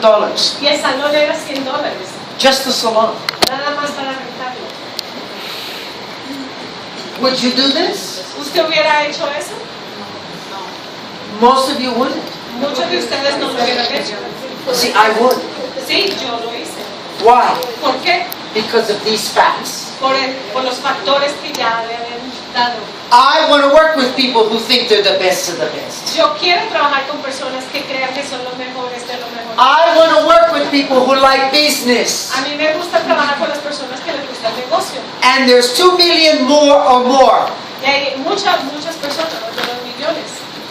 $100. Y el salón era $100. Just the salon. Nada más para rentarlo. Would you do this? ¿Usted hubiera hecho eso? Most of you wouldn't. Muchos de ustedes no lo hubieran hecho. See, I would. Sí, yo lo hice. Why? ¿Por qué? Because of these facts. Por los factores que ya le habían dado. I want to work with people who think they're the best of the best. Yo quiero trabajar con personas que crean que son los mejores de los mejores. I want to work with people who like business. A mí me gusta trabajar con las personas que les gusta el negocio. And there's 2 million more or more. Y hay muchas personas, de los millones.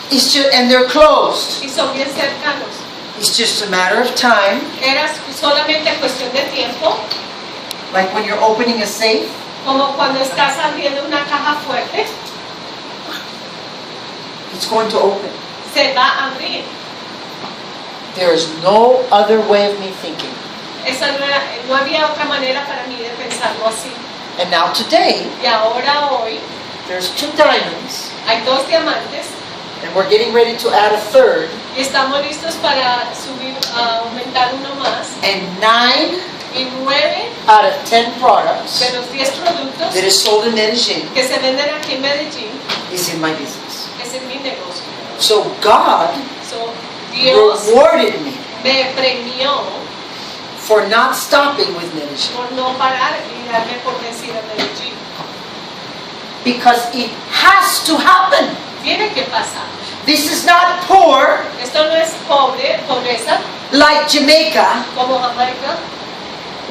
It's just, and they're closed. Y son bien cercanos. It's just a matter of time. Era solamente cuestión de tiempo. Like when you're opening a safe. Como cuando estás abriendo una caja fuerte. It's going to open. Se va a abrir. There is no other way of me thinking. No había otra manera para mí de pensarlo así. And now today, Y ahora hoy, there's 2 diamonds. hay 2 diamantes. And we're getting ready to add a third. Y estamos listos para aumentar uno más. And 9 Y 9 out of 10 products de los 10 productos that is sold in Medellin que se venden aquí en Medellín is in my business. es en mi negocio. So God Dios rewarded me me premió for not stopping with Medellin. por no parar y darme por vencida en Medellín. Because it has to happen. Tiene que pasar. This is not poor Esto no es pobreza like Jamaica como Jamaica,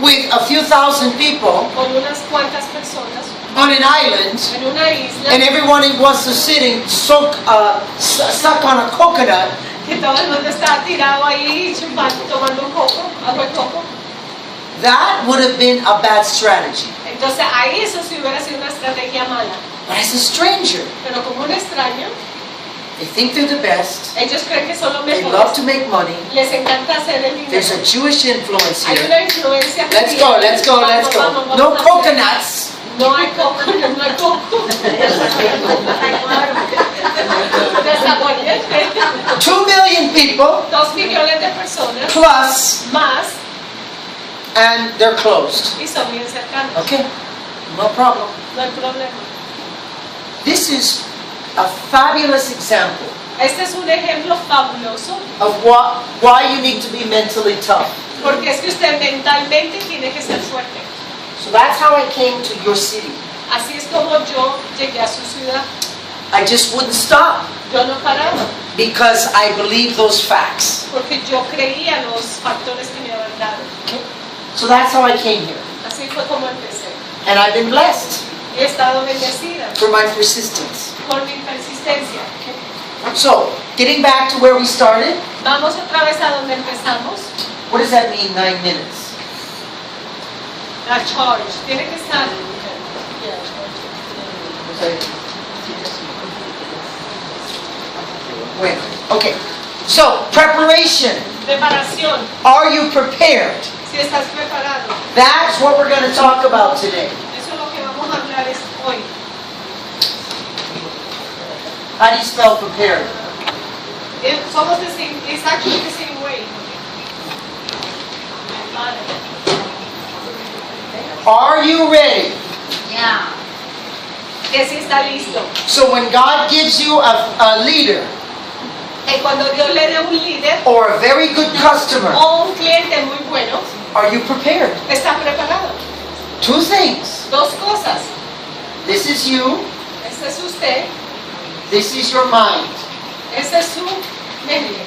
with a few thousand people con unas cuantas personas on an island en una isla and everyone wants to sit and suck on a coconut. que todo el mundo está tirado ahí chupando, tomando un coco, agua de coco. That would have been a bad strategy. Entonces ahí eso sí hubiera sido una estrategia mala. But as a stranger, Pero como un extraño, they think they're the best. ellos creen que son los They love mejores. to make money. Les encanta hacer el dinero. There's a Jewish influence Hay here. una influencia. Let's go, let's go, let's go. Vamos No a hacer. coconuts. No hay coco, no hay coco. Desaguardiente. 2 million people 2 millones de personas plus, más and they're closed. y son bien cercanos. Okay, no problem. No hay problema. This is a fabulous example Este es un ejemplo fabuloso of why you need to be mentally tough. porque es que usted mentalmente tiene que ser fuerte. So that's how I came to your city. Así es como yo llegué a su ciudad. I just wouldn't stop Yo no paraba because I believe those facts. porque yo creía los factores que me habían dado. So that's how I came here. Así fue como empecé. And I've been blessed He estado bendecida for my persistence. por mi persistencia. So, getting back to where we started, Vamos otra vez a donde empezamos. what does that mean, 9 minutes? La charge. Tiene que estar. Bueno, okay. So, preparation. Preparación. Are you prepared? Si estás preparado. That's what we're going to talk about today. Eso es lo que vamos a hablar hoy. How do you spell prepared? Somos the same, it's actually the same way. Are you ready? Yeah. Que si está listo. So when God gives you a leader Que cuando Dios le dé un líder or a very good customer, o un cliente muy bueno, are you prepared? está preparado. 2 things. 2 cosas. This is you. Este es usted. This is your mind. Este es su mente.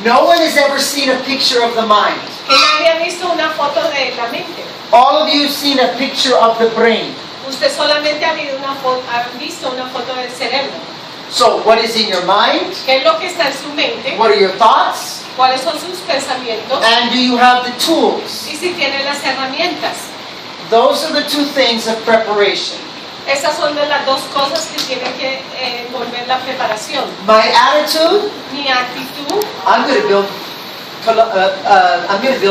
No one has ever seen a picture of the mind. Que nadie ha visto una foto de la mente. All of you have seen a picture of the brain. Usted solamente ha visto una foto del cerebro. So what is in your mind? ¿Qué es lo que está en su mente? What are your thoughts? ¿Cuáles son sus pensamientos? And do you have the tools? Y si tiene las herramientas. Those are the 2 things of preparation. Esas son de las 2 cosas que tiene que envolver la preparación. My attitude, Mi actitud, I'm going to build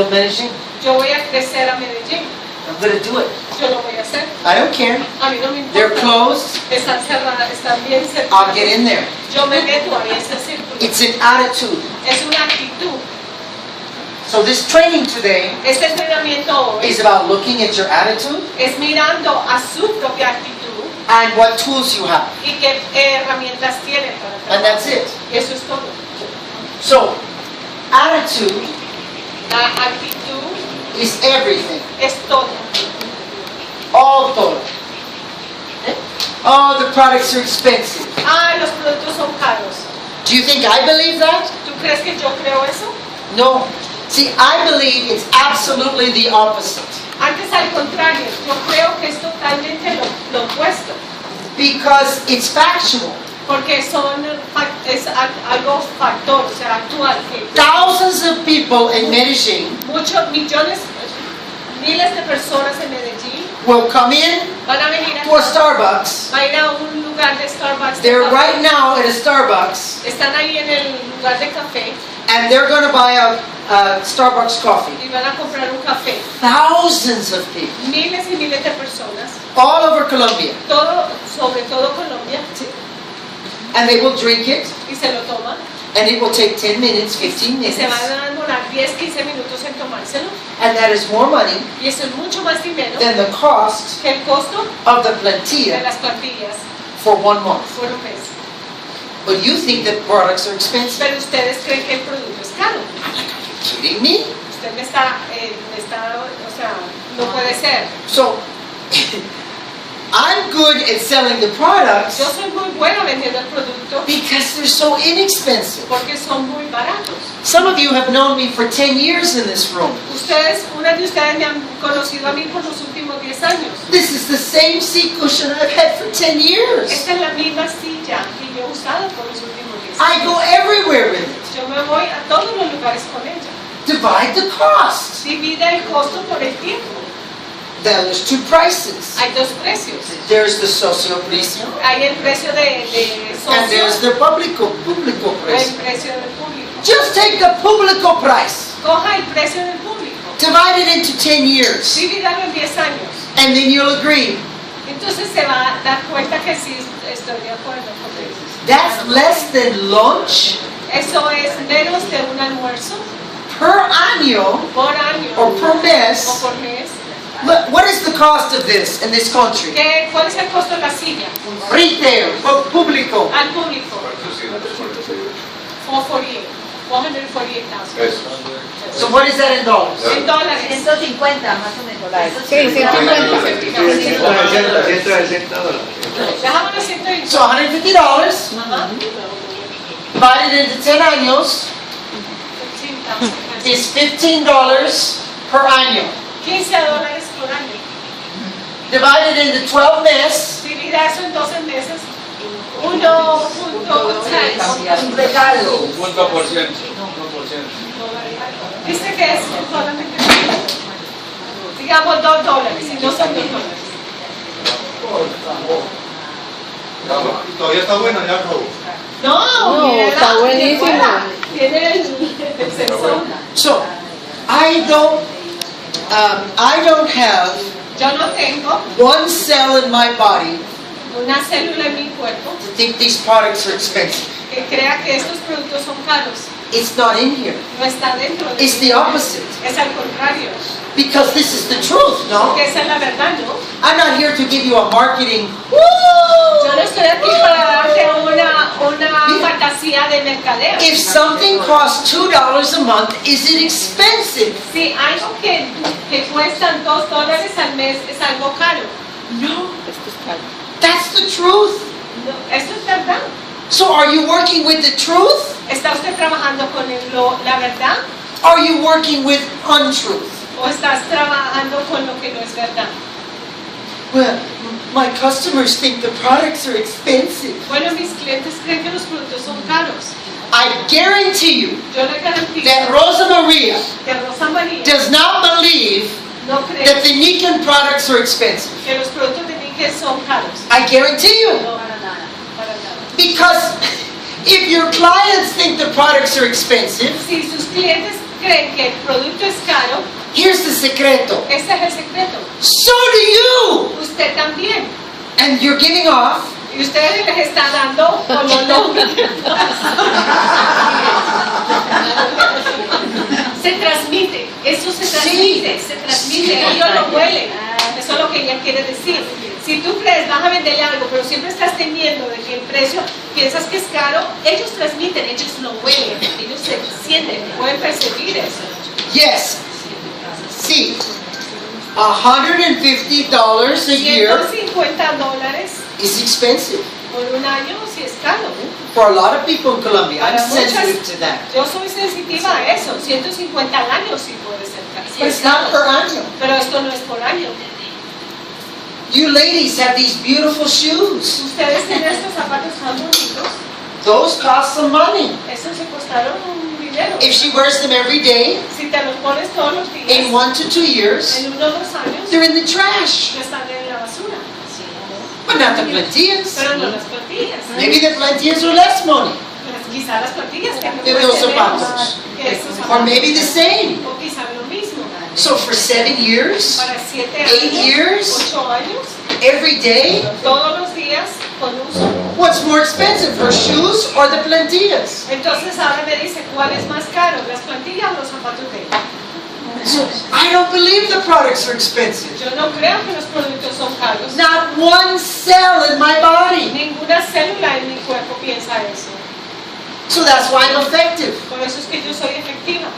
Medellin. yo voy a crecer a Medellín. I'm going to do it. Yo lo voy a hacer. I don't care. A mí no me importa. They're closed. Están cerradas, están bien cerradas. I'll get in there. Yo me meto a ese círculo. It's an attitude. Es una actitud. So this training today Este entrenamiento hoy is about looking at your attitude es mirando a su propia actitud and what tools you have. y qué herramientas tiene para And trabajar. that's it. Y eso es todo. So attitude La actitud is everything. es todo. All todo. Oh, the products are expensive. Ah, los productos son caros. Do you think I believe that? ¿Tú crees que yo creo eso? No. See, I believe it's absolutely the opposite. Antes, al contrario, yo creo que es totalmente lo opuesto. Because it's factual. Porque es algo factor, o sea, actual. Que Thousands of people in Medellin muchos millones, miles de personas en Medellín will come in van a venir to a a Starbucks. va a ir a un lugar de Starbucks. They're right now at a Starbucks Están ahí en el lugar de café and they're going to buy a Starbucks coffee. y van a comprar un café. Thousands of people Miles y miles de personas, all over Colombia. sobre todo Colombia, And they will drink it y se lo toman. and it will take 10 minutes, 15 Y se van minutes. a demorar 10, 15 minutos en tomárselo. And that is more money Y eso es mucho más dinero than the cost que el costo of the de plantilla las plantillas for 1 month. por un mes. But you think that products are expensive. Pero ustedes creen que el producto es caro. Are you kidding me? Usted me está, o sea, no puede ser. So, I'm good at selling the products Yo soy muy buena vendiendo el producto because they're so inexpensive. porque son muy baratos. Some of you have known me for 10 years in this room. Una de ustedes me han conocido a mí por los últimos 10 años. This is the same seat cushion I've had for 10 years. Esta es la misma silla que yo he usado por los últimos 10 I años. go everywhere with it. Yo me voy a todos los lugares con ella. Divide the cost. Divide el costo por el tiempo. Then there's 2 prices. Hay dos precios. There's the socio precio Hay el precio de and there's socio, the público hay precio. el precio del público. Just take the público price. Coja el precio del público. Divide it into 10 years. Divídalo en 10 años. And then you'll agree. Entonces se va a dar cuenta que sí estoy de acuerdo con eso. That's less than lunch Eso es menos de un almuerzo per año por año or per o mes. por mes. Look, what is the cost of this in this country? ¿Cuál es el costo de la silla? Retail, público. Al público. 448,000. So what is that in dollars? En dólares. 150 más o menos. Sí, 150. Dejámoslo 150. So $150 Ajá. divided into 10 años is $15 per año. $15 por año. Divided into 12 meses, Divida eso en 12 meses. 1.8. Un regalo. 1%. Dice que es solamente, digamos, $2, si no son $2. Todavía está bueno, ya acabó. No, No, está buenísimo. Tiene el sensor. so I don't have Yo no tengo one cell in my body una célula en mi cuerpo to think these products are expensive. que crea que estos productos son caros. It's not in here. No está dentro de It's mí. the opposite. Es al contrario. Because this is the truth, no? Porque esa es la verdad, ¿no? I'm not here to give you a marketing. Yo no estoy aquí para darte una fantasía de mercadeo. If something costs $2 a month, is it expensive? Si algo que cuestan $2 al mes es algo caro. No. That's the truth. No, eso es verdad. So are you working with the truth? ¿Está usted trabajando con la verdad Are you working with untruth? o estás trabajando con lo que no es verdad? Well, my customers think the products are expensive. Bueno, mis clientes creen que los productos son caros. I guarantee you Yo le garantizo that Rosa Maria que Rosa María does not believe no cree that the Nikken products are expensive. que los productos de Nikken son caros. I guarantee you. No, para nada, para nada. Because if your clients think the products are expensive, Si sus clientes creen que el producto es caro, here's the secreto. ese es el secreto. So do you. Usted también. And you're giving off Y usted les está dando como no. Se transmite, eso se transmite, ellos lo huelen. Eso es lo que ella quiere decir. Si tú crees, vas a venderle algo, pero siempre estás temiendo de que el precio, piensas que es caro, ellos transmiten, ellos lo huelen, ellos se sienten, pueden percibir eso. Yes. See, $150 a year $150 is expensive. por un año sí es caro. For a lot of people in Colombia, I'm Para muchas, sensitive to that. yo soy sensitiva a eso, 150 al año sí puede ser caro. Sí But es it's not caro, per año. pero esto no es por año. You ladies have these beautiful shoes. Ustedes tienen estos zapatos tan bonitos, Those cost some money. estos se costaron un dinero. If she wears them every day, Si te los pones todos los días, in 1 to 2 years, en 1 o 2 años, they're in the trash. ya están en la basura. But not the plantillas. Pero no las plantillas. Maybe the plantillas are less money. Quizá las plantillas que De los zapatos. estos Or zapatos. maybe the same. O quizá lo mismo. So for 7 years, Para 7 8 años, years, 8 años, every day, todos los días con uso. what's more expensive, her shoes or the plantillas? Entonces ahora me dice, ¿cuál es más caro? ¿Las plantillas o los zapatos de ella? So I don't believe the products are expensive. Yo no creo que los productos son caros. Not one cell in my body. Ninguna célula en mi cuerpo piensa eso. So that's why I'm effective. Por eso es que yo soy efectiva.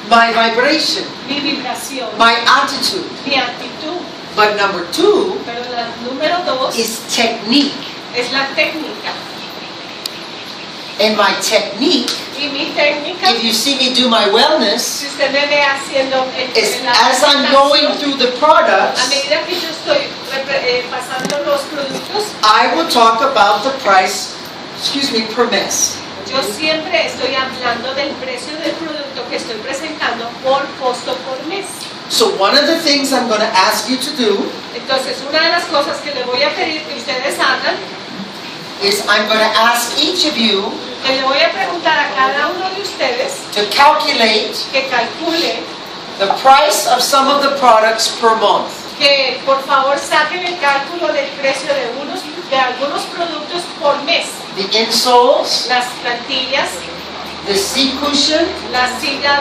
My vibration, Mi vibración, my attitude. mi actitud. But number 2 Pero la número 2 is technique. es la técnica. And my technique, Y mi técnica, if you see me do my wellness, si usted me ve haciendo is la as I'm going presentación, through the a products, medida que yo estoy pasando los productos, I will talk about the price, per mes. yo siempre estoy hablando del precio del producto que estoy presentando por costo por mes. So one of the things I'm going to ask you to do Entonces, una de las cosas que le voy a pedir que ustedes hagan, is I'm going to ask each of you que le voy a preguntar a cada uno de ustedes to calculate que calcule, the price of some of the products per month. que por favor saquen el cálculo del precio de algunos productos por mes. The insoles, Las plantillas, the seat cushion, la silla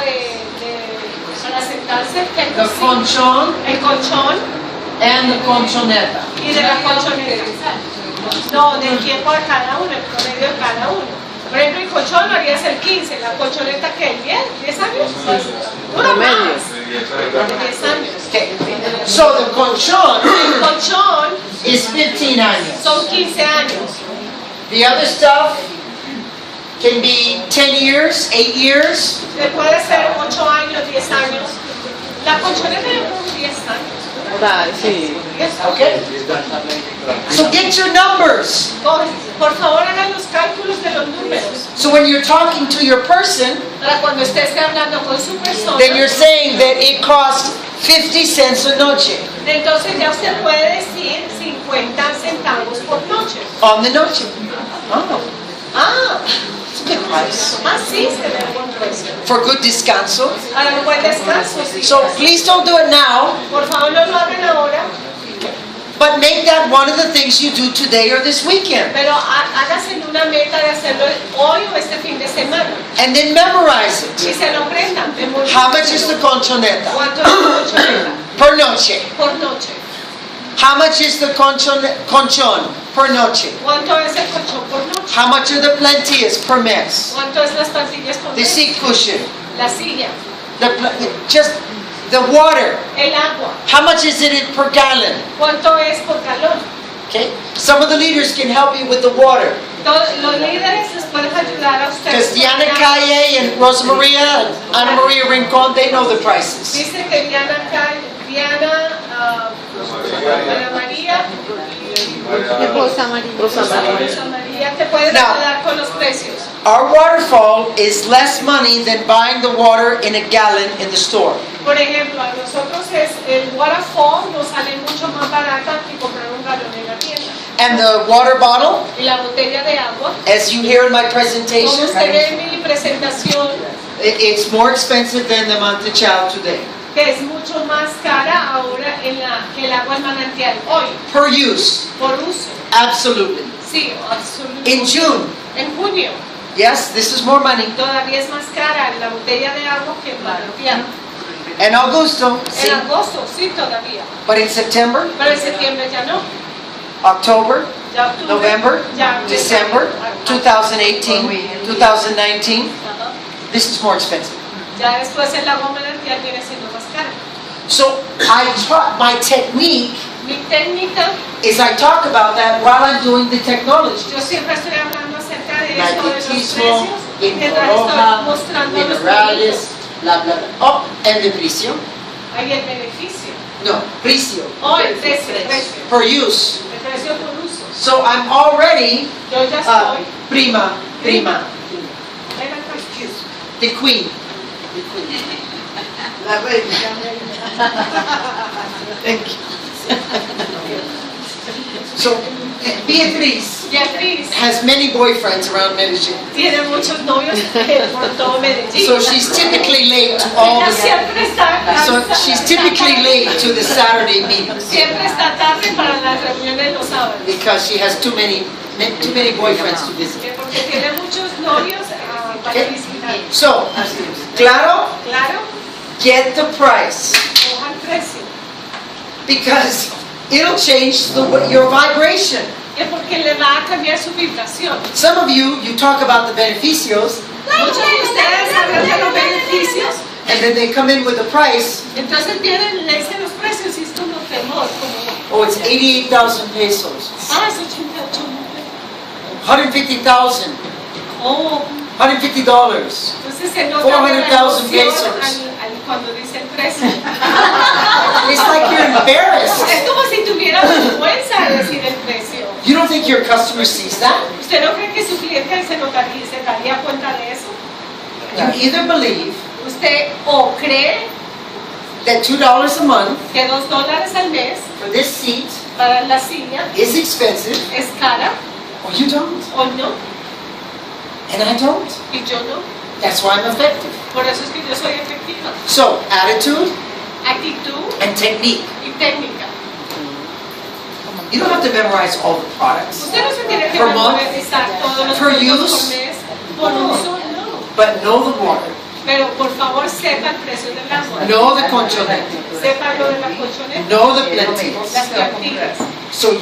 para sentarse, the colchón, el colchón and the colchoneta. y de la colchoneta. No, del tiempo de cada uno, el promedio de cada uno. Por ejemplo, el colchón lo harías el 15, la colchoneta que el 10 años. Dura más. 10 años. Okay. So the colchón El colchón is 15 años. son 15 años. The other stuff can be 10 years, 8 years. Puede ser 8 años, 10 años. La colchoneta de unos 10 años. Sí. 10 años. Okay? So get your numbers. Por favor, hagan los cálculos de los números. So when you're talking to your person, Para cuando usted esté hablando con su persona, then you're saying that it costs 50 cents a noche. entonces ya usted puede decir 50 centavos por noche. On the noche. Oh, Ah, it's a good price. así se ve buen precio. For good descanso. Para un buen descanso, sí. So please don't do it now, Por favor, no lo hagan ahora, but make that one of the things you do today or this weekend. pero hágase una meta de hacerlo hoy o este fin de semana. And then memorize Y it. se lo aprendan. How much is the colchoneta? ¿Cuánto es la colchoneta Per noche. por noche? How much is the colchón per noche? ¿Cuánto es el colchón por noche? How much are the plantillas per mes? ¿Cuánto es las pastillas por The mes? seat cushion. La silla, Just the water. el agua. How much is it per gallon? ¿Cuánto es por galón? Okay. Some of the leaders can help you with the water. Todos los líderes les pueden ayudar a ustedes. Because Diana Calle and Rosa Maria and Ana Maria Rincon, they know the prices. Dice que Diana, Ana María Rosa María. Rosa María te pueden Now- ayudar con los precios. Our waterfall is less money than buying the water in a gallon in the store. Por ejemplo, a nosotros el waterfall nos sale mucho más barata que comprar un galón en la tienda. And the water bottle, Y la botella de agua, as you hear in my como presentation, usted ve en mi presentación, it's more expensive than the Mantechal today. que es mucho más cara ahora que el agua en manantial hoy, Per use, por uso. absolutely. Sí, absolutamente. In June, En junio, Yes, this is more money. Todavía es más cara la botella de agua que el manantial. En agosto, sí. En agosto, sí, todavía. But in September, Pero en septiembre ya no. October, Ya octubre, November, ya December, 2018, 2019, Ajá. this is more expensive. Ya después el agua manantial viene siendo más cara. So I taught my technique Mi técnica, is I talk about that while I'm doing the technology. yo siempre estoy hablando acerca de eso, de los Magnetismo, precios, mientras infrarroja, estoy mostrando los minerales, productos. bla bla bla. Oh, and the precio. Hay el beneficio. No, precio. O el precio, el precio. Per use. El precio por uso. So I'm already Yo ya estoy. prima. Ven acá. The queen. La reina. Thank you. So Beatriz Beatriz has many boyfriends around Medellin. tiene muchos novios por todo Medellín. So she's typically late to all Ella the siempre está, So she's typically late to the Saturday meetings siempre está tarde para las reuniones los sábados. because she has too many boyfriends to visit. Porque tiene muchos novios para visitar. So, claro, Claro, get the price coja el precio. because it'll change your vibration. Que porque le va a cambiar su vibración. Some of you talk about the beneficios Muchos de ustedes hablan de los beneficios, and then they come in with the price. entonces vienen, le dicen los precios y es como temor, como, Oh, it's 88,000 pesos, es 88 mil. 150,000, Oh, $150. entonces se nota 400,000 la emoción pesos. cuando dice el precio. It's like you're embarrassed. Es como si tuviera vergüenza de decir el precio. You don't think your customer sees that? ¿Usted no cree que su cliente se daría cuenta de eso? You either believe Usted o cree that $2 a month que $2 al mes for this seat para la silla is expensive, es cara or you don't. o no, And I don't. y yo no. That's why I'm effective. Por eso es que yo soy efectiva. So, attitude Actitud and technique. y técnica. You don't have to memorize all the products, Usted no se tiene que Per month? memorizar todos los Per productos use? por mes, por uso, no. but know the water, Pero por favor sepa el precio del agua. know the conchonete, Sepa lo de la colchoneta, know the plenty. las plantillas. So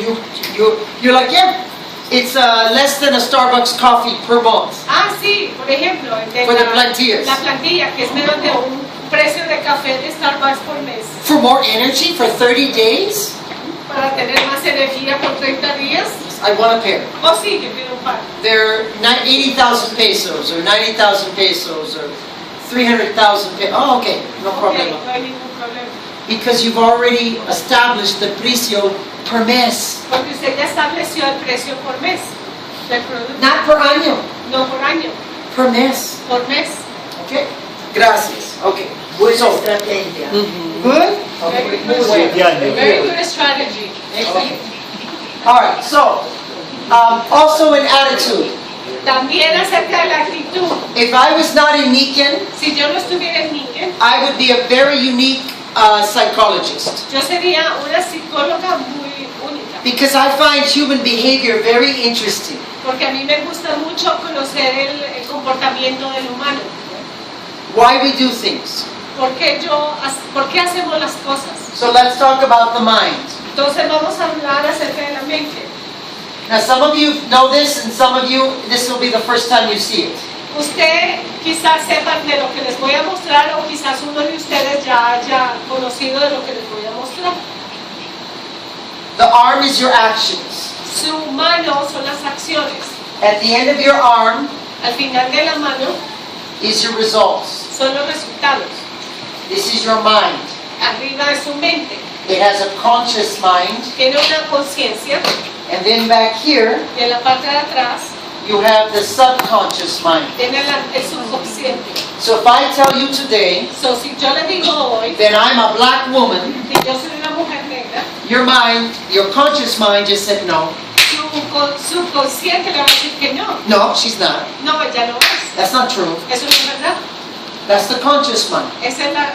you're like, yeah, it's less than a Starbucks coffee per month. Ah, sí, por ejemplo, el de For the plantillas. la plantilla, que es menos de un precio de café de Starbucks por mes. For more energy for 30 days, Para tener más energía por 30 días. I want a pair. Oh, sí, yo quiero un par. They're 80,000 pesos or 90,000 pesos or 300,000 pesos. Oh, okay, no Ok, problem. no hay ningún problema. Because you've already established the precio per mes, Porque usted ya estableció el precio por mes del producto. not per año, No por año, per mes. por mes. Okay, gracias. Okay, Buena so estrategia. good. Very Muy good. bueno. Very good strategy. All right. So also in attitude. También acerca de la actitud. If I was not in Nikken, Si yo no estuviera en Nikken, I would be a very unique psychologist yo sería una psicóloga muy única. because I find human behavior very interesting. Porque a mí me gusta mucho conocer el comportamiento del humano. Why we do things. ¿Por qué hacemos las cosas? So let's talk about the mind. Entonces vamos a hablar acerca de la mente. Now some of you know this and some of you, this will be the first time you see it. Usted quizás sepa de lo que les voy a mostrar o quizás uno de ustedes ya haya conocido de lo que les voy a mostrar. The arm is your actions. Su mano son las acciones. At the end of your arm Al final de la mano is your results. son los resultados. This is your mind. Arriba es su mente. It has a conscious mind. Tiene una conciencia And then back here, y en la parte de atrás you have the subconscious mind. tiene el subconsciente. So if I tell you today So, si yo le digo hoy that I'm a black woman, que yo soy una mujer negra, your mind, your conscious mind just said no. su subconsciente le va a decir que no. No, she's not. No, ella no es. That's not true. Eso no es verdad. That's the conscious mind. Esa es la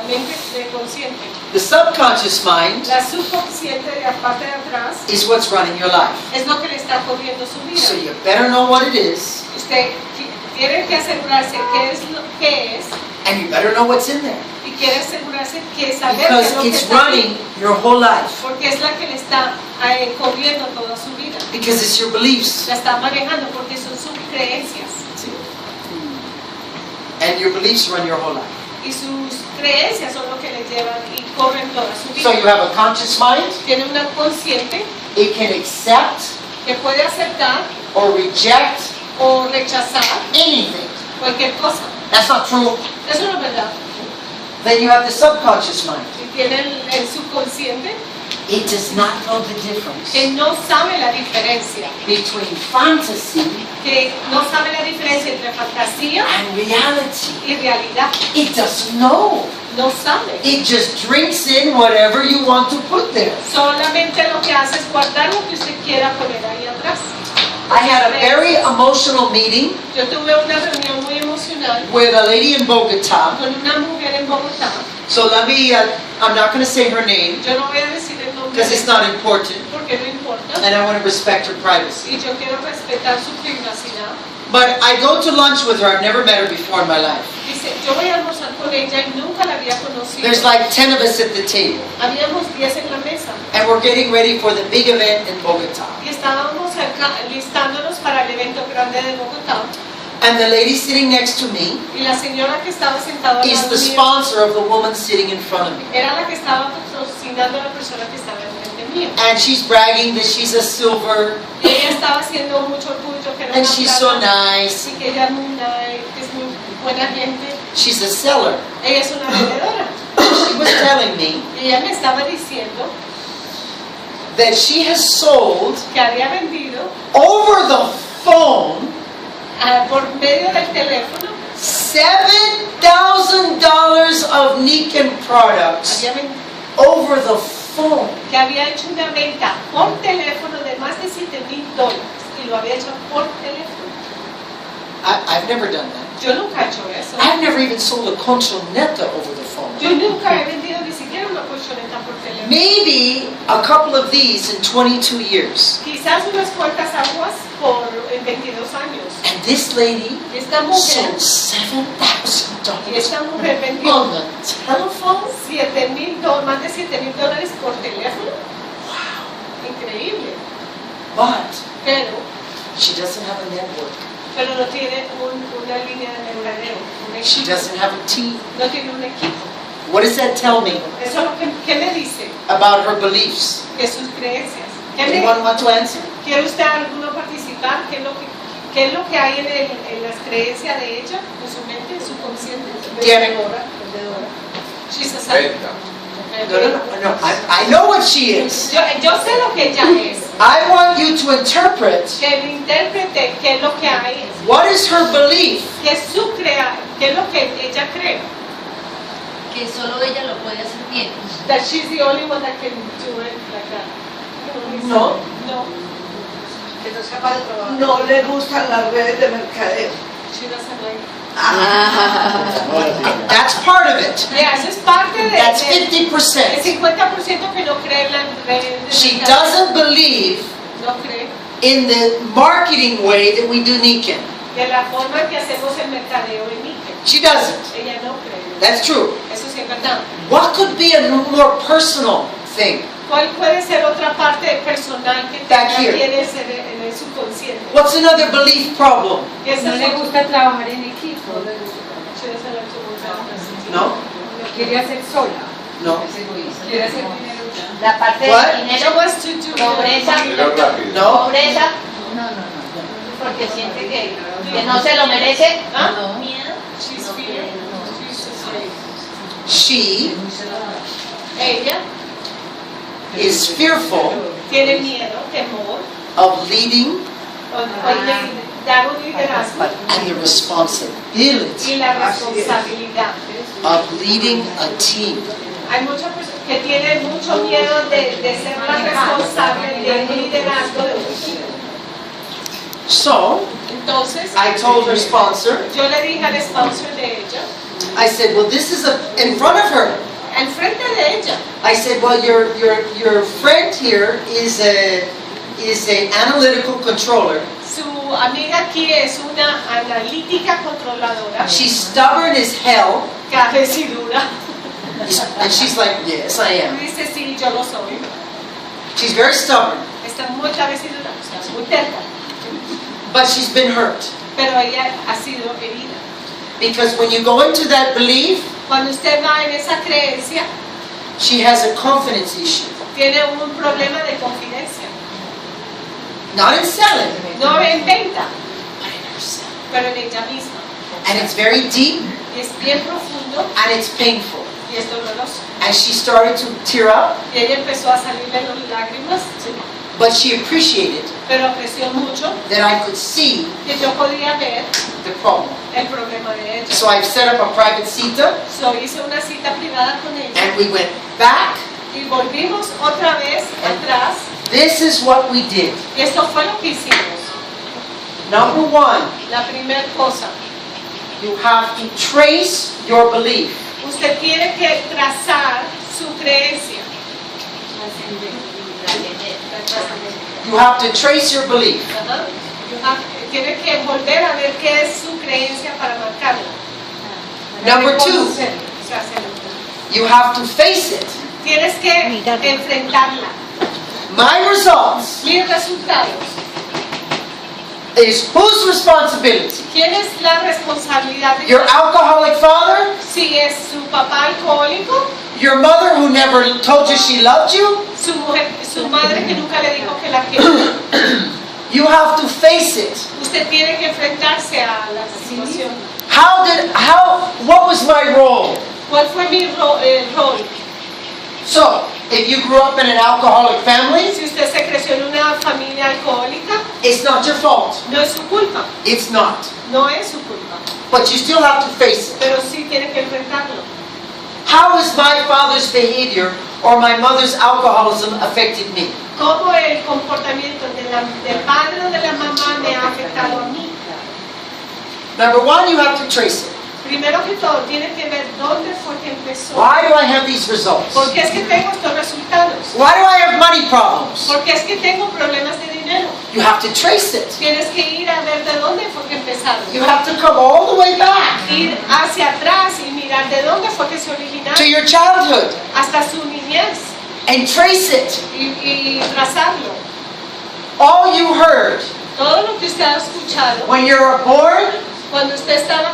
mente consciente. The subconscious mind La subconsciente de la parte de atrás is what's running your life. es lo que le está corriendo su vida. So you better know what it is, Usted tiene que asegurarse qué es lo que es and you better know what's in there. y quiere asegurarse que saber qué es Because lo que it's está running ahí, your whole life. porque es la que le está corriendo toda su vida. Because it's your beliefs. La está manejando porque son sus creencias. And your beliefs run your whole life. Y sus creencias son lo que le llevan y corren toda su vida. So you have a conscious mind. Tiene una consciente It can accept que puede aceptar or reject o rechazar anything. cualquier cosa. That's not true. Eso no es verdad. Then you have the subconscious mind. Y tiene el subconsciente It does not know the difference que no sabe la diferencia, between fantasy que no sabe la diferencia entre fantasía and reality. y realidad. It doesn't know. No sabe. It just drinks in whatever you want to put there. Solamente lo que hace es guardar lo que usted quiera poner ahí atrás. I had a very emotional meeting Yo tuve una reunión muy emocional with a lady in Bogota. con una mujer en Bogotá. So let me, I'm not going to say her name Yo no voy a decir el nombre because it's not important porque no importa. and I want to respect her privacy. Y yo quiero respetar su privacidad. But I go to lunch with her. I've never met her before in my life. Dice, yo voy a almorzar con ella y nunca la había conocido. There's like 10 of us at the table Habíamos 10 en la mesa and we're getting ready for the big event in Bogota. y estábamos listándonos para el evento grande de Bogotá. And the lady sitting next to me Y la señora que estaba sentada al is lado the mío sponsor of the woman sitting in front of me. era la que estaba patrocinando a la persona que estaba enfrente mío. And she's bragging that she's a silver Y ella estaba haciendo mucho orgullo que era and una she's so plata, nice. y que ella es muy nice, que es muy buena gente. She's a seller. Ella es una vendedora. She was telling me Y ella me estaba diciendo that she has sold que había vendido over the phone por medio del teléfono, $7,000 of Nikken products había vendido, over the phone. que había hecho una venta por teléfono de más de $7,000 y lo había hecho por teléfono. I've never done that. Yo nunca he hecho eso. I've never even sold a colchoneta over the phone. Yo nunca he vendido ni siquiera una colchoneta por teléfono. Maybe a couple of these in 22 years. Quizás unas cuantas aguas en 22 años. And this lady Y esta mujer, sold $7,000 y esta mujer vendió on the telephone. $7,000, más de $7,000 por teléfono. Wow. Increíble. But Pero she doesn't have a network. no tiene una línea de mercadeo, un She equipo. doesn't have a team. No tiene un equipo. What does that tell me Eso es lo que ¿qué me dice? about her beliefs? Que sus creencias. Anyone want to answer? ¿Quiere usted alguno participar? ¿Qué es lo que hay en las creencias de ella, en su mente, en su consciente? Tiene. She's a psychic. No. I know what she is. Yo sé lo que ella es. I want you to interpret Que me interprete qué es lo que hay, what is her belief. qué es qué es lo que ella cree. Que solo ella lo puede hacer bien. That she's the only one that can do it like that. No. No. Que no es capaz de trabajar. No le gustan las redes de mercadeo. She doesn't like it. That's part of it. Yeah, eso es parte de That's el 50%. 50% que no cree en las redes de She mercadeo. doesn't believe No cree in the marketing way that we do Nikken. de la forma en que hacemos el mercadeo en Nikken. She doesn't. Ella no cree. That's true. Eso sí es verdad. What could be a more personal thing? ¿Cuál puede ser otra parte personal que Back tenga here. tiene en el subconsciente? What's another belief problem? ¿Qué es No le eso? gusta trabajar en equipo, She doesn't like to work out. No? quiere hacer sola, No. quiere hacer dinero. La parte What? de She dinero, wants to do pobreza, Dinero rápido. No? pobreza, porque siente que no se lo merece. ¿Ah? Miedo. She's fear. She's afraid. She Ella is fearful tiene miedo, temor, of leading de dar un liderazgo and the responsibility y la responsabilidad. of leading a team. Hay muchas personas que tienen mucho miedo de ser la responsable de un liderazgo de un equipo. So, Entonces, I told her sponsor, yo le dije al sponsor de ella, I said, well, this is in front of her. al frente de ella, I said, well, your friend here is a analytical controller. su amiga aquí es una analítica controladora, She's stubborn as hell. cabecidura. And she's like, yes, I Y am. dice, sí, yo lo soy. She's very stubborn, Está muy cabecidura, o sea, muy terca. but she's been hurt. Pero ella ha sido herida. Because when you go into that belief, Cuando usted va en esa creencia, she has a confidence issue. tiene un problema de confidencia. Not in selling, No en venta, but in herself. pero en ella misma. And it's very deep Y es bien profundo and it's painful. y es doloroso. And she started to tear up, Y ella empezó a salirle las lágrimas, but she appreciated pero apreció mucho that I could see que yo podía ver the problem. el problema de ella. So I've set up a private cita, So hice una cita privada con ella and we went back. y volvimos otra vez atrás. This is what we did. Y esto fue lo que hicimos. Number one, La primera cosa, you have to trace your belief. usted tiene que trazar su creencia. You have to trace your belief. Ajá. Tiene que volver a ver qué es su creencia para marcarla. Number two, O sea, hacerlo. you have to face it. Tienes que enfrentarla. My results Mis resultados. is whose responsibility? ¿Quién es la responsabilidad de Your alcoholic father? si es su papá alcohólico, Your mother who never told you she loved you? su mujer, su madre que nunca le dijo que la quería? You have to face it. Usted tiene que enfrentarse a la situación. What was my role? ¿Cuál fue mi rol? So, if you grew up in an alcoholic family, Si usted se creció en una familia alcohólica, it's not your fault. no es su culpa, It's not. no es su culpa, But you still have to face it. pero sí tiene que enfrentarlo. How has my father's behavior or my mother's alcoholism affected me? ¿Cómo el comportamiento del padre o de la mamá me ha afectado a mí? Number one, you have to trace it. Primero que todo, tiene que ver dónde fue que empezó. Why do I have these results? ¿Por qué es que tengo estos resultados? Why do I have money problems? ¿Por qué es que tengo problemas de dinero? You have to trace it. Tienes que ir a ver de dónde fue que empezaron. You have to come all the way back Ir hacia atrás y mirar de dónde fue que se originaron to your childhood hasta su niñez and trace it. y trazarlo. All you heard Todo lo que usted ha escuchado when you were born, cuando usted estaba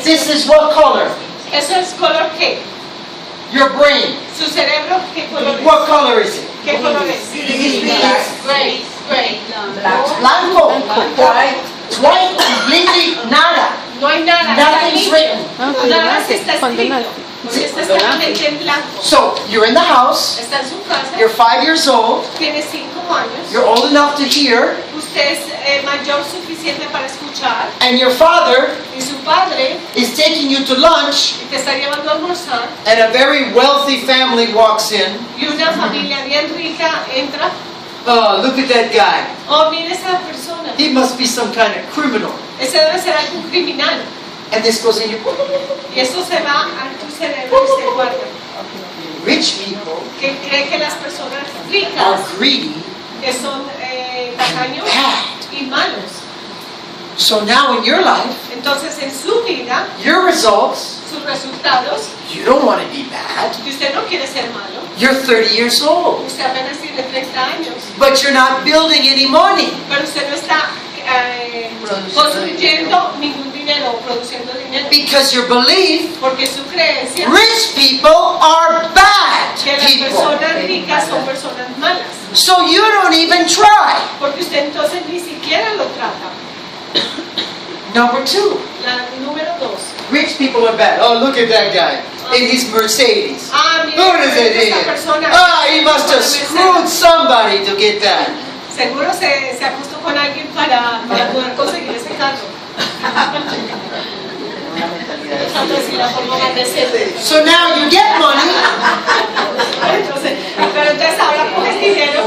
this is what color? eso es color qué? Your brain. Su cerebro, ¿qué color es? What color is it? ¿Qué color es? Gray, gray. Blanco. White. It's white. Completely nada. No hay nada. Nothing's written. Nada se está escrito. Porque está solamente en blanco. So you're in the house. Está en su casa. You're 5 years old. Tiene 5 años. You're old enough to hear. Usted es mayor suficiente para escuchar. And your father Y su padre is taking you to lunch. te está llevando a almorzar. And a very wealthy family walks in. Y una familia bien rica entra. Oh, look at that guy. Oh, mire esa persona. He must be some kind of criminal. Ese debe ser algún criminal. And this goes in your... Y eso se va a tu cerebro y se guarda. Rich people Que cree que las personas are ricas greedy. que son tacaños y malos. So now in your life, Entonces en su vida, your results, sus resultados, you don't want to be bad. que usted no quiere ser malo, You're 30 years old. usted apenas tiene 30 años, But you're not building any money. pero usted no está construyendo ningún dinero o produciendo dinero. Because your belief, Porque su creencia rich people are bad que las people. personas ricas son personas malas. So you don't even try. Porque usted entonces ni siquiera lo trata. Number two, La número 2. rich people are bad. Oh, look at that guy in his Mercedes. Mire, Who does it esta is? persona. He must have screwed somebody to get that. Seguro se acostó con alguien para poder conseguir ese carro. So now you get money, Pero entonces ahora coges dinero.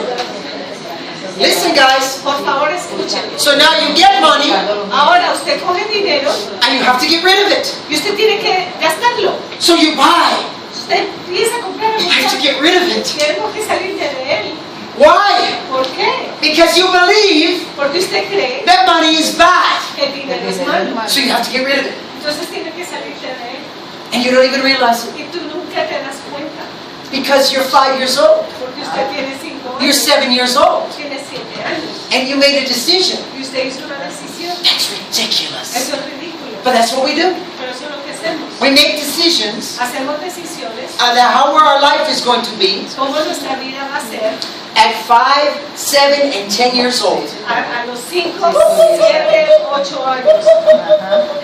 listen guys, Por favor, escuchen. so now you get get money Ahora usted coge dinero and you have to get rid of it. y usted tiene que gastarlo. So you buy. Usted empieza a comprar. You have to get rid of it. Tenemos que salir de él. Why? ¿Por qué? Because you believe Porque usted cree that money is bad. que el dinero es malo. So you have to get rid of it. Entonces tiene que salirte de él. And you don't even realize it. Y tú nunca te das cuenta. Because you're 5 years old. Porque usted tiene 5 años. You're 7 years old. Tiene 7 años. And you made a decision. Y usted hizo una decisión. That's ridiculous. Eso es ridículo. But that's what we do. Pero eso es lo que hacemos. We make decisions Hacemos decisiones. on how our life is going to be Cómo nuestra vida va a ser at 5, 7, and 10 years old. a los 5, 7, 8 años.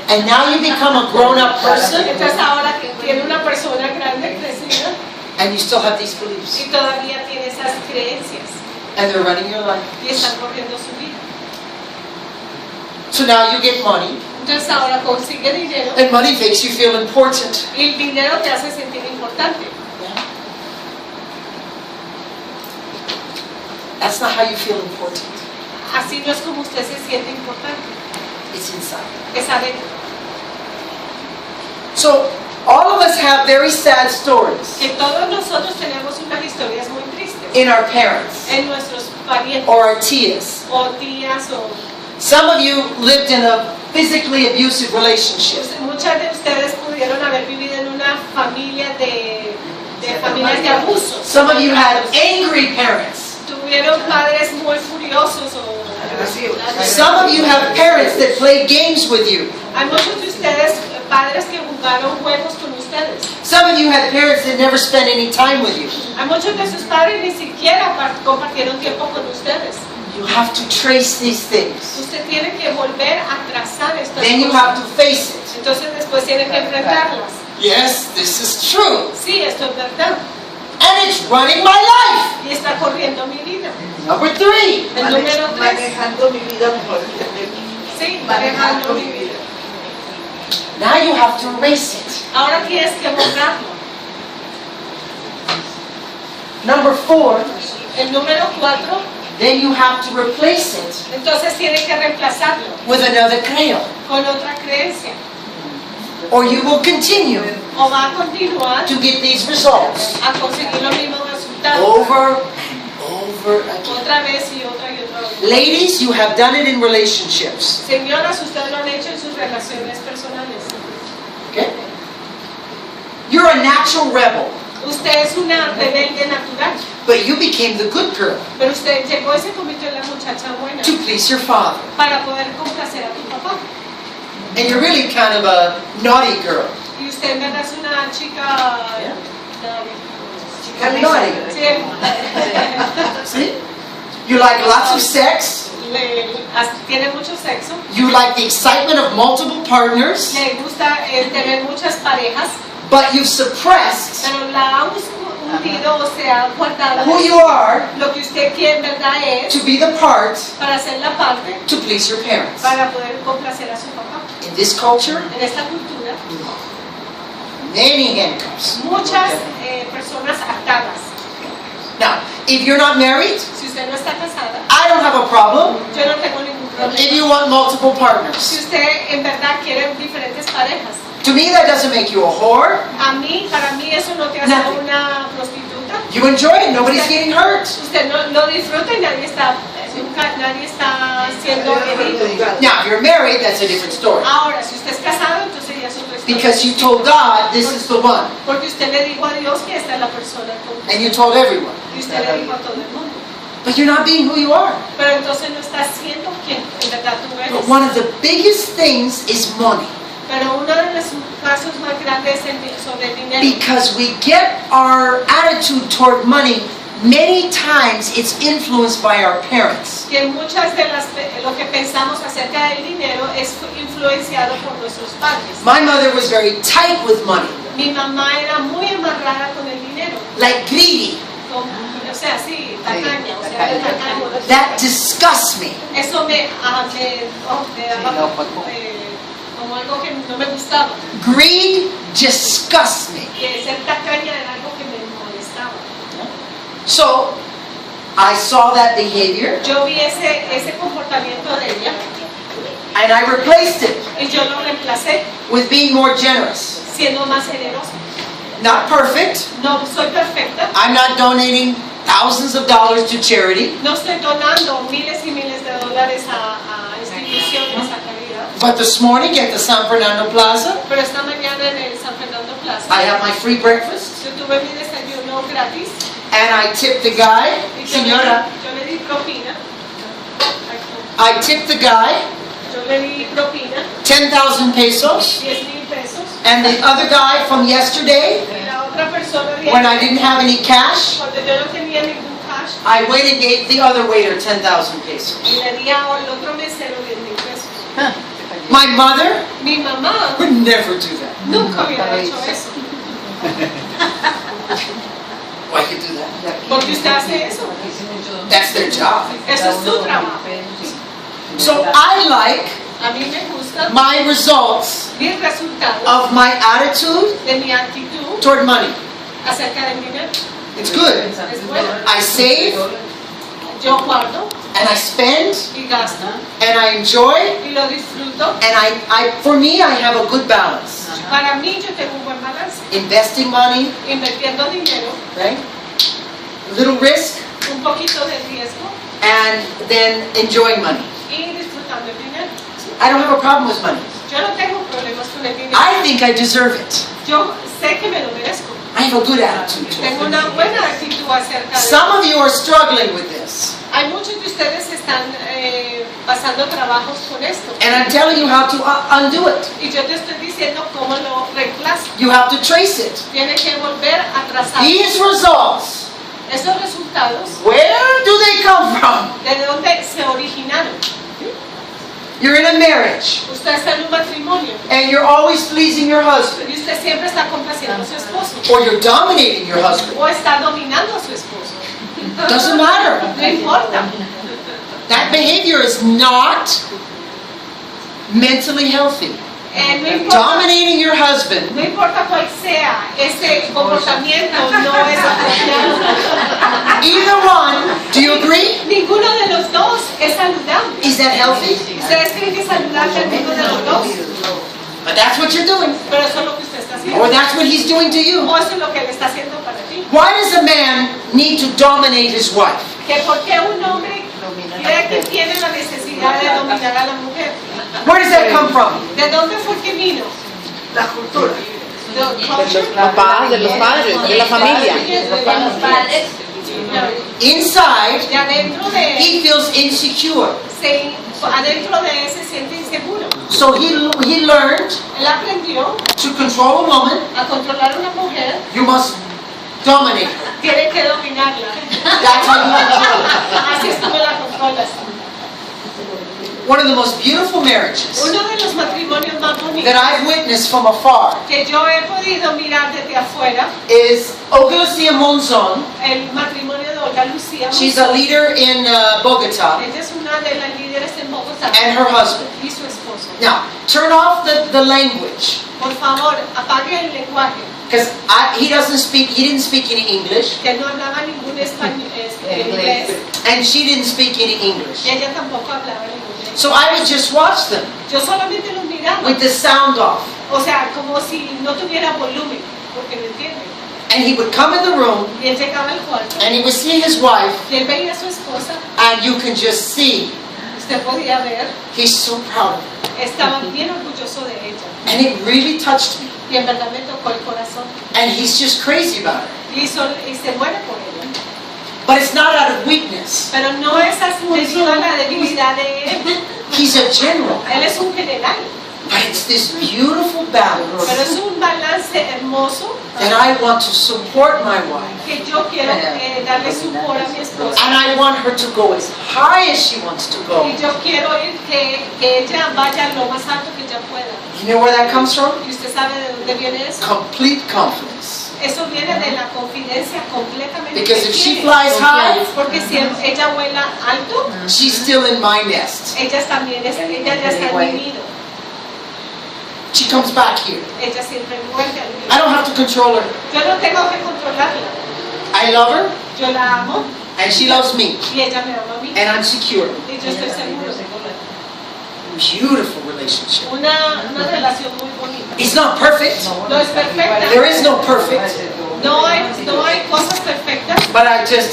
And now you become a grown-up person Entonces ahora que tiene una persona grande, crecida, and you still have these beliefs. y todavía tiene esas creencias And they're running your life. y están corriendo su vida. So now you get money, Entonces ahora consigue dinero and money makes you feel important. y el dinero te hace sentir importante. That's not how you feel important. Así no es como usted se siente importante, It's inside. es adentro. So all of us have very sad stories Que todos nosotros tenemos unas historias muy tristes in our parents en nuestros parientes or our tias. o tías o Some of you lived in a physically abusive relationship. muchas de ustedes pudieron haber vivido en una familia de familias de abusos. Some of you had angry parents. Tuvieron padres muy furiosos o Some of you have parents that played games with you. hay muchos de ustedes padres que jugaron juegos con ustedes. Some of you had parents that never spent any time with you. Hay muchos de sus padres ni siquiera compartieron tiempo con ustedes. You have to trace these things. Usted tiene que volver a trazar estas Then you cosas. have to face it. Entonces después tiene que enfrentarlas. Yes, this is true. Sí, esto es verdad. And it's running my life. Y está corriendo mi vida. Number 3. El número 3. Manejando mi vida mejor. Sí, manejando mi vida. Now you have to erase it. Ahora tienes que borrarlo. Number 4. El número 4. Then you have to replace it Entonces tiene que reemplazarlo with another creo. con otra creencia. Or you will continue O va a continuar to get these results a conseguir los mismos resultados. over and over again. Otra vez y otra vez. Ladies, you have done it in relationships. Señoras, ustedes lo han hecho en sus relaciones personales. Okay? You're a natural rebel, Usted es una rebelde natural, but you became the good girl pero usted llegó y se convirtió en la muchacha buena to please your father. para poder complacer a tu papá. And you're really kind of a naughty girl. Y usted en verdad es una chica... Naughty. Sí. See? You like lots of sex. Tiene mucho sexo. You like the excitement of multiple partners. Le gusta tener muchas parejas, But you've suppressed pero la ha hundido o se ha guardado who you are lo que usted quiere en verdad es to be the part para hacer la parte to please your parents. para poder complacer a su papá. In this culture, En esta cultura, many handcuffs. muchas personas atadas. Now, if you're not married, Si usted no está casada, I don't have a problem yo no tengo ningún if problema. you want multiple Si partners. usted en verdad quiere diferentes parejas, To me, that doesn't make you a whore. para mí eso no te hace Nothing. una prostituta. You enjoy it. Nobody's getting hurt. Usted no disfruta y nadie está siendo herido. Now, if you're married, that's a different story. Ahora, si usted es casado, entonces ya es otra historia. Because you told God, this is the one. Porque usted le dijo a Dios que esta es la persona con And you told everyone. y usted le dijo a todo el mundo. But you're not being who you are. Pero entonces no está siendo quien en verdad tú eres. But one of the biggest things is money. Pero uno de los casos más grandes es sobre el dinero. Because we get our attitude toward money, many times it's influenced by our parents. Que muchas de lo que pensamos acerca del dinero es influenciado por nuestros padres. My mother was very tight with money, Mi mamá era muy amarrada con el dinero. like greedy. O sea, sí, tacaña, o sea, era tacaña. That disgusts me. Eso me daba como algo que no me gustaba. Greed disgusts me. Que ser tacaña era algo que me molestaba. So, I saw that behavior, Yo vi ese comportamiento de ella And I replaced it y yo lo reemplacé with being more generous. siendo más generoso. Not perfect. No soy perfecta, I'm not donating thousands of dollars to charity. no estoy donando miles y miles de dólares a instituciones, a caridad, But this morning at the San Fernando Plaza, pero esta mañana en el San Fernando Plaza I have my free breakfast. yo tuve mi desayuno gratis And I tipped the guy, y señora, yo le di propina. I tipped the guy Yo le di propina, 10,000 pesos. 10,000 pesos. And the other guy from yesterday, Y la otra persona de when I didn't have any cash, cuando yo no tenía ningún cash, I went and gave the other waiter 10,000 pesos. y le di al otro mesero 10,000 pesos. My mother Mi mamá would never do that. nunca hubiera hecho eso. Why you do that? Porque usted hace eso. That's their job. Eso es su trabajo. So I like A mí me gusta my results mis resultados of my attitude de mi actitud toward money. acerca del dinero. It's good. Es buena. I save Yo guardo and I spend y gasto and I enjoy y lo disfruto. and for me I have a good balance. Para mí yo tengo un buen balance. Investing money, Invirtiendo dinero, right? A little risk un poquito de riesgo and then enjoying money. y disfrutando el dinero. I don't have a problem with money. Yo no tengo problemas con el dinero. I think I deserve it. Yo sé que me lo merezco. I have a good attitude to Tengo it. una buena actitud acerca de Some of you are struggling with this. Hay muchos de ustedes que están pasando trabajos con esto. And I'm telling you how to undo it. Y yo te estoy diciendo cómo lo reemplazo. You have to trace it. Tiene que volver a trazar. These results, Esos resultados, where do they come from? ¿de dónde se originaron? You're in a marriage Usted está en un matrimonio and you're always pleasing your husband, y usted siempre está complaciendo a su esposo. or you're dominating your husband. O está dominando a su esposo. Doesn't matter. No importa. That behavior is not mentally healthy. No importa. Dominating your husband No importa cuál sea ese comportamiento, no es apropiado. either one, do you agree? Ninguno de los dos es saludable. Is that healthy? ¿Ustedes creen que es saludable ninguno de los dos? But that's what you're doing. Pero eso es lo que usted está haciendo. Or that's what he's doing to you. O eso es lo que él está haciendo para ti. Why does a man need to dominate his wife? Que porque un hombre cree que tiene la necesidad de dominar a la mujer. Where does that come from? ¿De dónde fue que vino? La cultura. The culture. Papás, de los padres, de la familia. De los padres. Inside, De adentro de él, he feels insecure. adentro de él se siente inseguro. So he learned Él aprendió to control a woman, a controlar a una mujer, you must dominate her. tiene que dominarla. That's how you control her. Así es como la controlas. One of the most beautiful marriages Uno de los matrimonios más bonitos that I've witnessed from afar que yo he podido mirar desde afuera, is Olga Lucia Monzon. el matrimonio de Olga Lucía. She's a leader in Bogota, Ella es una de las líderes en Bogotá and her husband. y su esposo. Now, turn off the language, Por favor, apague el lenguaje, because he didn't speak any English, que no hablaba ningún español, inglés, and she didn't speak any English. y ella tampoco hablaba ningún inglés. So I would just watch them Yo solamente los miraba, with the sound off. o sea, como si no tuviera volumen, porque me entienden. And he would come in the room, Y él llegaba al cuarto, and he would see his wife, y él veía a su esposa, and you can just see usted podía ver, he's so proud of her. estaba bien orgulloso de ella. And it really touched me. Y en verdad me tocó el corazón. And he's just crazy about her. Y se muere por ella. But it's not out of weakness. Pero no es debido a la debilidad de él. He's a general. Él es un general. But it's this beautiful balance Pero es un balance hermoso that I want to support my wife. que yo quiero darle support a mi esposa. And I want her to go as high as she wants to go. Y yo quiero que ella vaya lo más alto que ella pueda. You know where that comes from? ¿Y usted sabe de dónde viene eso? Complete confidence. Eso viene de la confidencia completamente. Because que if she tiene. flies high, Porque si ella vuela alto, she's still in my nest. ella ya está en mi nido. She comes back here. Ella siempre vuelve al I nido. don't have to control her. Yo no tengo que controlarla. I love her, Yo la amo and she loves me. y ella me ama a mí. And I'm secure. Y yo estoy seguro. beautiful relationship. una relación muy bonita. It's not perfect. No es perfecta. There is no perfect. No hay cosas perfectas, But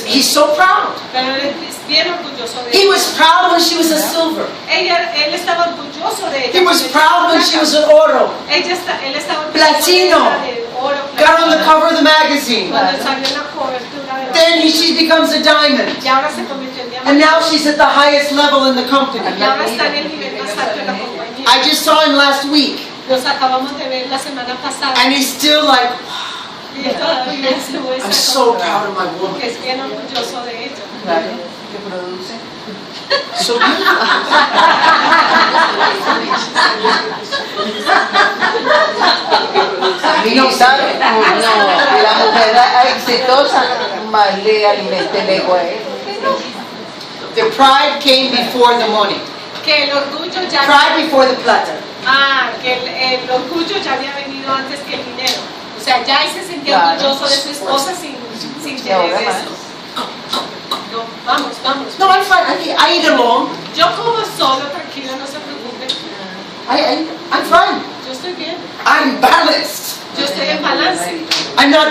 he's so proud. pero él es bien orgulloso de He ella. was proud when she was a silver. Él estaba orgulloso de ella. He was proud when she was an oro. Él estaba orgulloso Platino. de oro. Got on the cover of the magazine. Cuando salió en la cobertura de Then she becomes a diamond. y ahora se convirtió en And diamante. now she's at the highest level in the company. Y ahora está en el nivel más alto de la compañía. I just saw him last week. Los acabamos de ver la semana pasada. And he's still like, Y él todavía se muestra I'm so proud of my que woman. es bien orgulloso de ella. Claro, que produce. So beautiful. Militar, no, la mujer exitosa más le alimenta el ego a él. The pride came before the money. Que el orgullo ya Pride before the plata. que el orgullo ya había venido antes que el dinero. O sea, ya él se sentía Claro. orgulloso de su esposa sin Y tener ahora más. eso. No, vamos. No, I'm fine. I eat alone. Yo como solo, tranquila, no se preocupe. I'm fine. Yo estoy bien. I'm balanced. Yo estoy en balance. I'm not,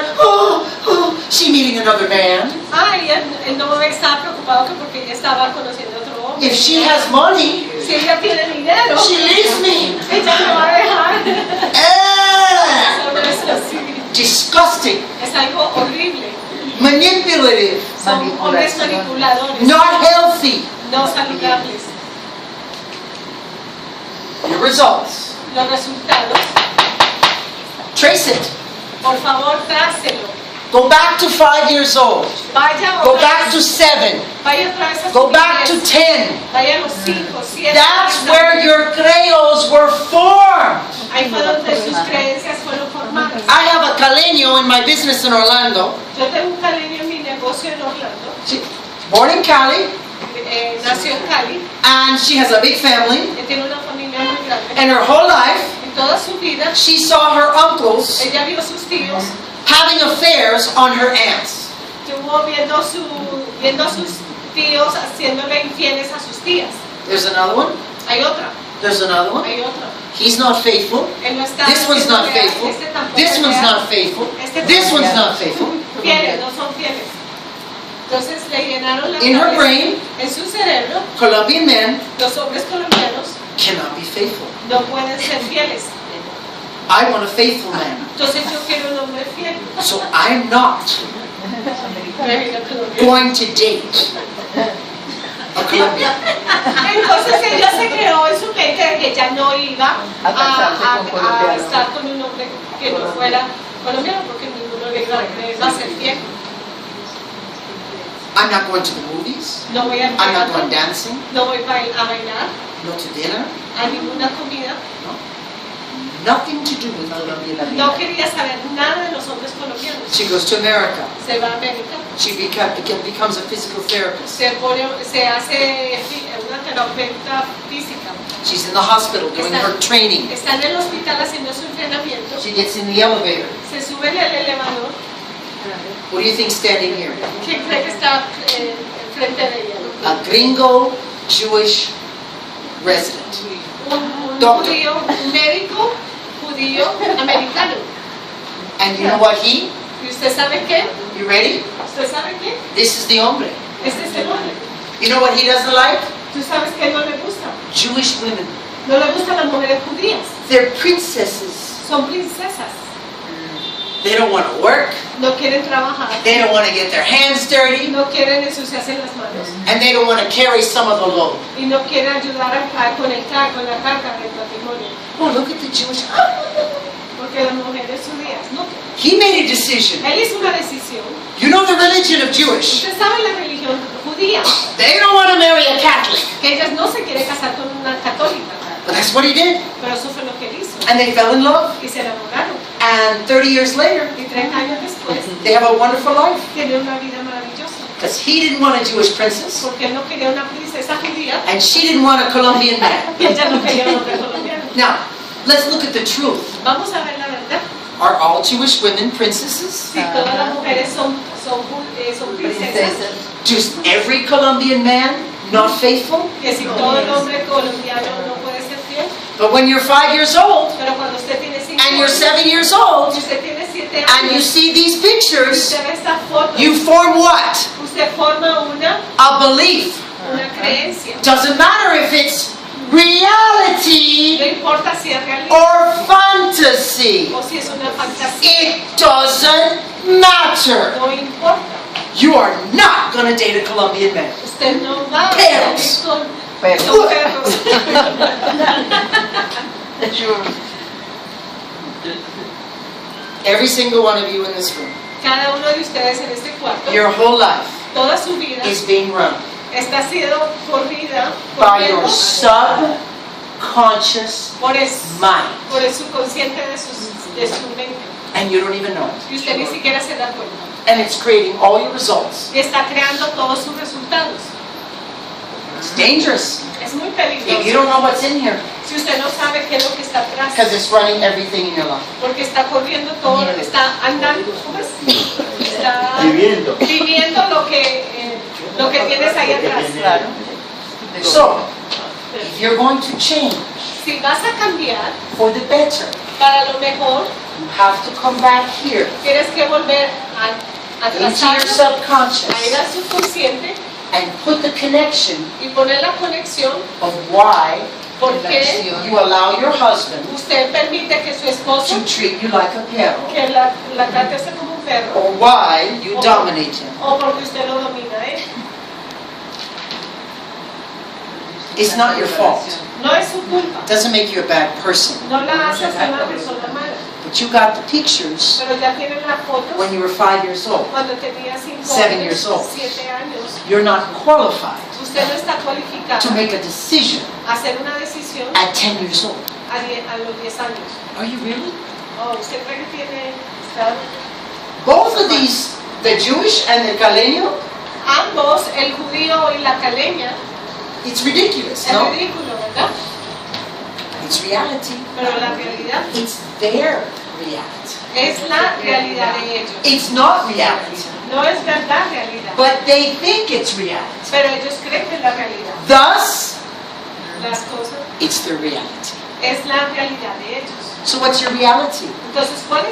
she meeting another man. Ay, él no estaba preocupado que porque ella estaba conociendo a otro hombre. If she has money, Si ella tiene dinero, she leaves me. ella me va a dejar. Ah, Eso es así. disgusting. Es algo horrible. Manipulative. Son hombres manipuladores, Not healthy. no saludables. The results. Los resultados, Trace it. por favor, trácelo. Go back to 5 years old. Vaya Go otra back vez, to 7. vaya otra vez a su Go back to niñez. 10. Vaya a los 5, 7. That's where your creos were formed. Ahí fue donde sus creencias fueron formadas. I have a caleño in my business in Orlando. Yo tengo un caleño en mi negocio en Orlando. She, born in Cali, Nació en Cali. and she has a big family. Él tiene una familia muy grande. And her whole life, En toda su vida, she saw her uncles ella vio a sus tíos, having affairs on her aunts. estuvo viendo a sus tíos haciéndole infieles a sus tías. There's another one. Hay otra, There's another one. hay otra. He's not faithful. Él no está This one's siendo not leal, faithful. este tampoco This es one's leal. not faithful. Este This tampoco one's es not faithful. fieles, no son fieles. Entonces le llenaron la In her cabeza. brain, En su cerebro, Colombian men los hombres colombianos cannot be faithful. no pueden ser fieles. I want a faithful man. Entonces yo quiero un hombre fiel. So I'm not going to date a Colombian. Entonces ella se creó en su mente de que ella no iba A casarse con a colombianos. estar con un hombre que no fuera colombiano porque ninguno le va a ser fiel. I'm not going to the movies. No voy a I'm not going dancing. no voy a bailar No to dinner. a ninguna comida. Nothing to do with Colombian. No quería saber nada de los hombres colombianos. She goes to America. Se va a América, She becomes a physical therapist. se hace una terapeuta física. She's in the hospital doing her training. Está en el hospital haciendo su entrenamiento. She gets in the elevator. Se sube en el elevador. What do you think standing here? ¿Quién cree que está frente de ella? A gringo Jewish resident. Un Doctor. judío, un médico judío americano. And you know what he? ¿Y usted sabe qué? You ready? ¿Usted sabe qué? This is the hombre. Este es el hombre. You know what he doesn't like? ¿Tú sabes qué no le gusta? Jewish women. No le gustan las mujeres judías. They're princesses. Son princesas. They don't want to work. No quieren trabajar. They don't want to get their hands dirty. No quieren ensuciarse las manos. And they don't want to carry some of the load. Y no quieren ayudar con la carga del matrimonio. Oh, look at the Jewish. Porque las mujeres judías no. He made a decision. Él hizo una decisión. You know the religion of Jewish. Usted sabe la religión judía. They don't want to marry a Catholic. Que ellas no se quieren casar con una católica. But that's what he did. Pero eso fue lo que él hizo. And they fell in love. Y se enamoraron. And 30 years later, Y 30 años después, they have a wonderful life. tienen una vida maravillosa. Because he didn't want a Jewish princess. Porque él no quería una princesa judía. And she didn't want a Colombian man. Y ella no quería un hombre colombiano. Now, let's look at the truth. Vamos a ver la verdad. Are all Jewish women princesses? Si todas las mujeres son princesas. Does every Colombian man not faithful? Que si todo el hombre colombiano no puede But when you're 5 years old, Pero cuando usted tiene 5 and you're años, 7 years old, y usted tiene 7 and you años, see these y pictures, usted ve esta foto, you form what? usted forma una A belief. creencia. Doesn't matter if it's No reality importa si es realidad or fantasy. o si es una fantasía, It doesn't matter. no importa. You are not going to date a Colombian man. Usted no va a Perros. salir con Pero, perros. Every single one of you in this room, Cada uno de ustedes en este cuarto, your whole life toda su vida is being run está siendo corrida by your corriendo subconscious por el mind. subconsciente de su mente. And you don't even know Y usted ni it. siquiera se da cuenta. And it's creating all your results. Y está creando todos sus resultados. It's dangerous Es muy if you peligroso don't know what's in here, si usted no sabe qué es lo que está atrás. because it's running everything in your life. Porque está corriendo todo, está andando, ¿cómo es? Está Viviendo. viviendo lo que tienes ahí atrás. claro. So, if you're going to change Si vas a cambiar for the better, para lo mejor, you have to come back here tienes que volver a into your atrasarlo, a ir subconscious al subconsciente and put the connection y poner la conexión of why por qué you allow your husband usted permite que su esposo to treat you like a perro, que la trate usted como un perro or why you dominate him. o porque usted lo domina, ¿eh? It's not your fault. No es su culpa, It doesn't make you a bad person. no la hace ser una persona mala, But you got the pictures pero ya tienen las fotos when you were 5 years old. cuando tenía 5 7 años, years old. 7 años. You're not qualified Usted no está cualificado to make a decision a hacer una decisión at 10 years old. a los 10 años. Are you really? Oh, ¿usted cree que tiene está- Both of these, the Jewish and the Caleño, ambos, el judío y la caleña, it's ridiculous, es no? ridículo, ¿verdad? It's reality. Pero la realidad It's their reality. es la realidad de ellos. It's not reality. No es verdad realidad, But they think it's reality. pero ellos creen que es la realidad. Thus, Las cosas it's their reality. es la realidad de ellos. So what's your reality? Entonces, ¿cuál es